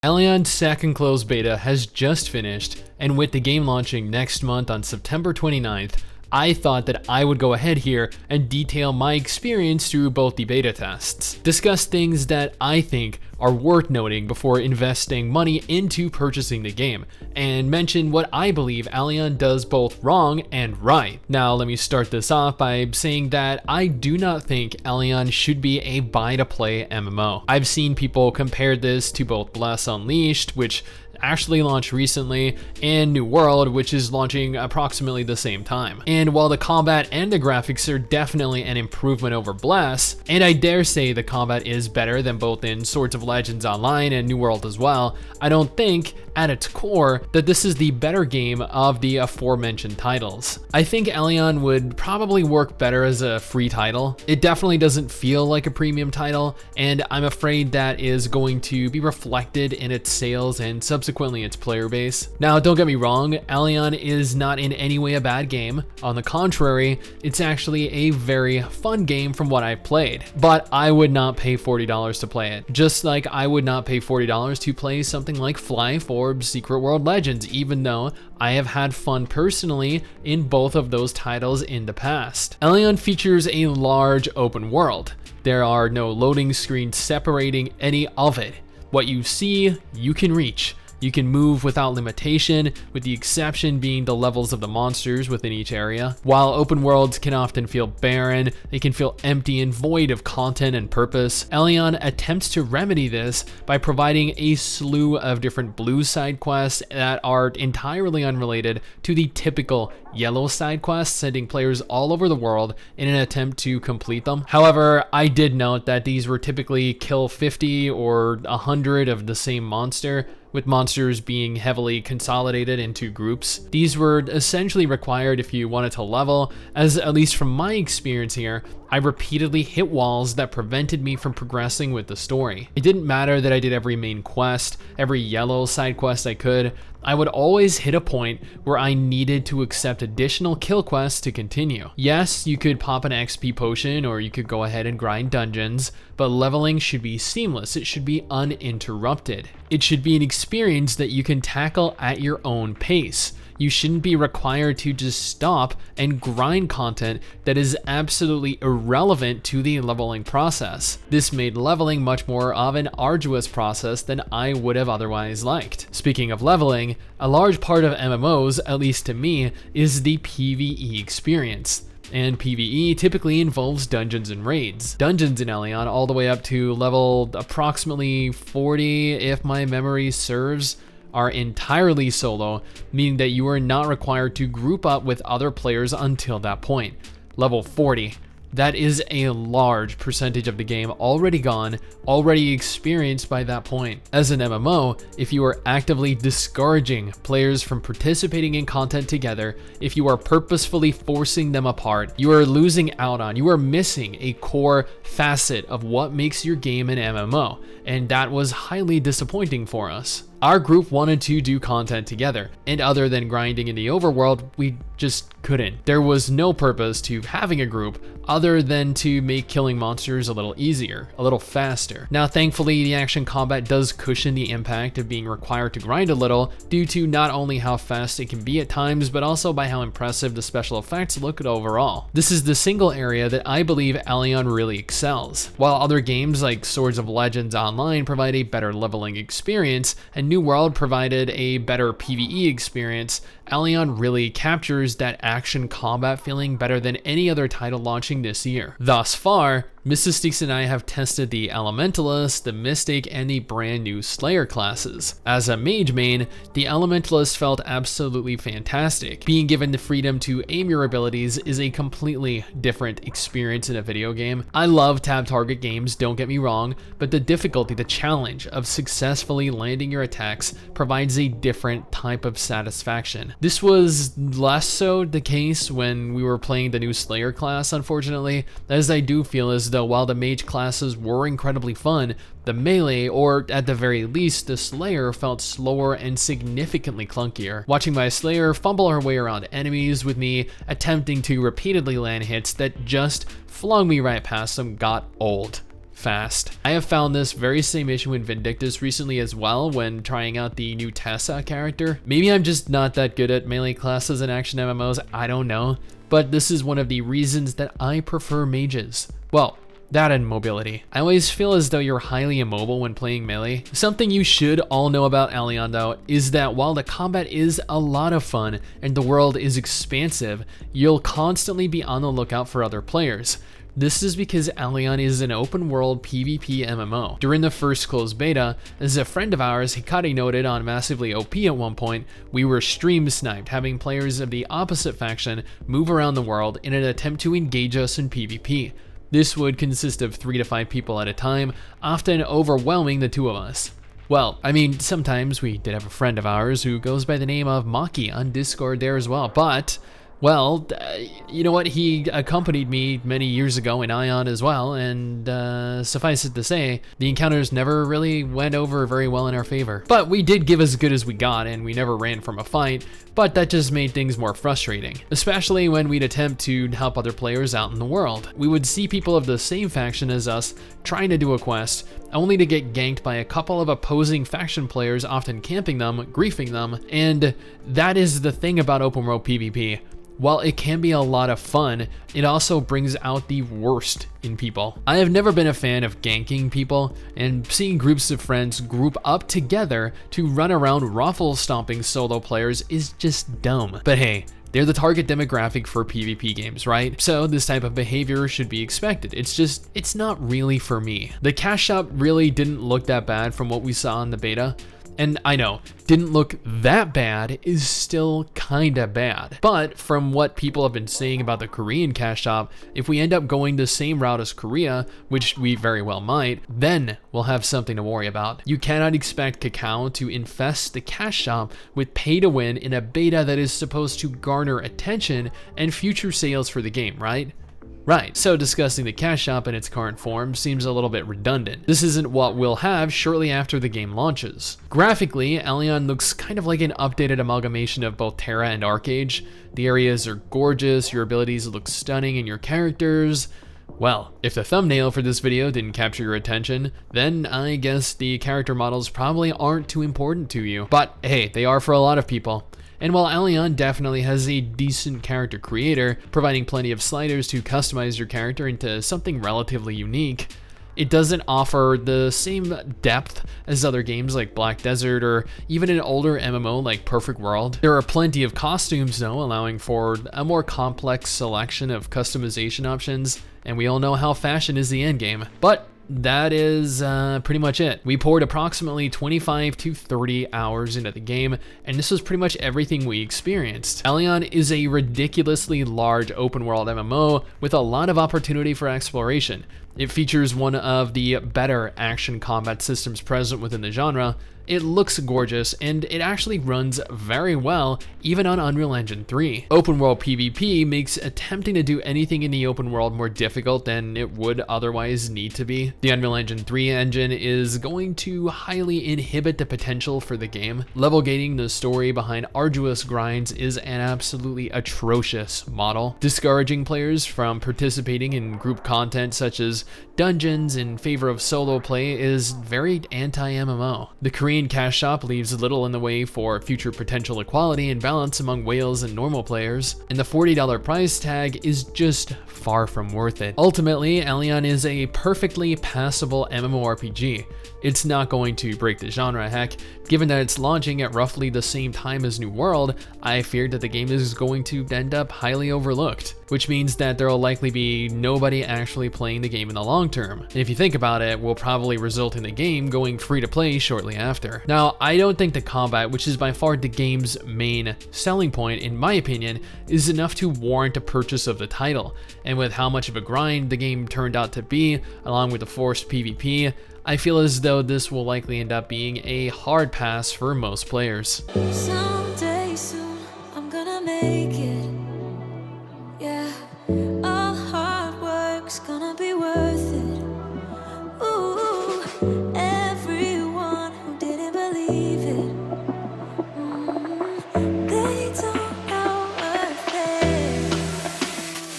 Elyon's second closed beta has just finished, and with the game launching next month on September 29th, I thought that I would go ahead here and detail my experience through both the beta tests, discuss things that I think are worth noting before investing money into purchasing the game, and mention what I believe Elyon does both wrong and right. Now let me start this off by saying that I do not think Elyon should be a buy-to-play MMO. I've seen people compare this to both Bless Unleashed, which actually launched recently, and New World, which is launching approximately the same time. And while the combat and the graphics are definitely an improvement over Bless, and I dare say the combat is better than both in Swords of Legends Online and New World as well, I don't think, at its core, that this is the better game of the aforementioned titles. I think Elyon would probably work better as a free title. It definitely doesn't feel like a premium title, and I'm afraid that is going to be reflected in its sales and subsequently its player base. Now, don't get me wrong, Elyon is not in any way a bad game. On the contrary, it's actually a very fun game from what I've played, but I would not pay $40 to play it. Just like I would not pay $40 to play something like Fly Forbes Secret World Legends, even though I have had fun personally in both of those titles in the past. Elyon features a large open world. There are no loading screens separating any of it. What you see, you can reach. You can move without limitation, with the exception being the levels of the monsters within each area. While open worlds can often feel barren, they can feel empty and void of content and purpose. Elyon attempts to remedy this by providing a slew of different blue side quests that are entirely unrelated to the typical yellow side quests, sending players all over the world in an attempt to complete them. However, I did note that these were typically kill 50 or 100 of the same monster, with monsters being heavily consolidated into groups. These were essentially required if you wanted to level, as at least from my experience here, I repeatedly hit walls that prevented me from progressing with the story. It didn't matter that I did every main quest, every yellow side quest I could, I would always hit a point where I needed to accept additional kill quests to continue. Yes, you could pop an XP potion or you could go ahead and grind dungeons, but leveling should be seamless. It should be uninterrupted. It should be an experience that you can tackle at your own pace. You shouldn't be required to just stop and grind content that is absolutely irrelevant to the leveling process. This made leveling much more of an arduous process than I would have otherwise liked. Speaking of leveling, a large part of MMOs, at least to me, is the PvE experience. And PvE typically involves dungeons and raids. Dungeons in Elyon all the way up to level approximately 40, if my memory serves, are entirely solo, meaning that you are not required to group up with other players until that point. Level 40. That is a large percentage of the game already gone, already experienced by that point. As an MMO, if you are actively discouraging players from participating in content together, if you are purposefully forcing them apart, you are losing out on, you are missing a core facet of what makes your game an MMO, and that was highly disappointing for us. Our group wanted to do content together, and other than grinding in the overworld, we just couldn't. There was no purpose to having a group other than to make killing monsters a little easier, a little faster. Now, thankfully, the action combat does cushion the impact of being required to grind a little due to not only how fast it can be at times, but also by how impressive the special effects look overall. This is the single area that I believe Elyon really excels. While other games like Swords of Legends Online provide a better leveling experience, and New World provided a better PvE experience, Elyon really captures that action combat feeling better than any other title launching this year. Thus far, Mrs. Steaks and I have tested the Elementalist, the Mystic, and the brand new Slayer classes. As a mage main, the Elementalist felt absolutely fantastic. Being given the freedom to aim your abilities is a completely different experience in a video game. I love tab target games, don't get me wrong, but the difficulty, the challenge of successfully landing your attacks provides a different type of satisfaction. This was less so the case when we were playing the new Slayer class, unfortunately, as I do feel as though while the mage classes were incredibly fun, the melee, or at the very least the Slayer, felt slower and significantly clunkier. Watching my Slayer fumble her way around enemies with me attempting to repeatedly land hits that just flung me right past them got old. fast. I have found this very same issue in Vindictus recently as well when trying out the new Tessa character. Maybe I'm just not that good at melee classes and action MMOs, I don't know, but this is one of the reasons that I prefer mages. Well, that and mobility. I always feel as though you're highly immobile when playing melee. Something you should all know about Elyon though is that while the combat is a lot of fun and the world is expansive, you'll constantly be on the lookout for other players. This is because Elyon is an open world PvP MMO. During the first closed beta, as a friend of ours, Hikari noted on Massively OP at one point, we were stream sniped, having players of the opposite faction move around the world in an attempt to engage us in PvP. This would consist of 3 to 5 people at a time, often overwhelming the 2 of us. Well, I mean, sometimes we did have a friend of ours who goes by the name of Maki on Discord there as well, but well, you know what, he accompanied me many years ago in Ion as well, and suffice it to say, the encounters never really went over very well in our favor. But we did give as good as we got, and we never ran from a fight, but that just made things more frustrating, especially when we'd attempt to help other players out in the world. We would see people of the same faction as us trying to do a quest, only to get ganked by a couple of opposing faction players, often camping them, griefing them, and that is the thing about open world PvP. While it can be a lot of fun, it also brings out the worst in people. I have never been a fan of ganking people, and seeing groups of friends group up together to run around raffle stomping solo players is just dumb. But hey, they're the target demographic for PvP games, right? So this type of behavior should be expected. It's not really for me. The cash shop really didn't look that bad from what we saw in the beta. And I know, didn't look that bad is still kinda bad. But from what people have been saying about the Korean cash shop, if we end up going the same route as Korea, which we very well might, then we'll have something to worry about. You cannot expect Kakao to infest the cash shop with pay to win in a beta that is supposed to garner attention and future sales for the game, right? Right, so discussing the cash shop in its current form seems a little bit redundant. This isn't what we'll have shortly after the game launches. Graphically, Elyon looks kind of like an updated amalgamation of both Terra and Arcade. The areas are gorgeous, your abilities look stunning, and your characters, well, if the thumbnail for this video didn't capture your attention, then I guess the character models probably aren't too important to you. But hey, they are for a lot of people. And while Elyon definitely has a decent character creator, providing plenty of sliders to customize your character into something relatively unique, it doesn't offer the same depth as other games like Black Desert or even an older MMO like Perfect World. There are plenty of costumes though, allowing for a more complex selection of customization options, and we all know how fashion is the endgame. But that is pretty much it. We poured approximately 25 to 30 hours into the game, and this was pretty much everything we experienced. Elyon is a ridiculously large open world MMO with a lot of opportunity for exploration. It features one of the better action combat systems present within the genre. It looks gorgeous, and it actually runs very well, even on Unreal Engine 3. Open world PvP makes attempting to do anything in the open world more difficult than it would otherwise need to be. The Unreal Engine 3 engine is going to highly inhibit the potential for the game. Level gating the story behind arduous grinds is an absolutely atrocious model, discouraging players from participating in group content such as dungeons in favor of solo play is very anti-MMO. The Korean cash shop leaves little in the way for future potential equality and balance among whales and normal players, and the $40 price tag is just far from worth it. Ultimately, Elyon is a perfectly passable MMORPG. It's not going to break the genre, heck. Given that it's launching at roughly the same time as New World, I feared that the game is going to end up highly overlooked, which means that there will likely be nobody actually playing the game in the long term. And if you think about it, will probably result in the game going free to play shortly after. Now, I don't think the combat, which is by far the game's main selling point, in my opinion, is enough to warrant a purchase of the title. And with how much of a grind the game turned out to be, along with the forced PvP, I feel as though this will likely end up being a hard pass for most players. Someday soon, I'm gonna make it. Yeah, all hard work's gonna be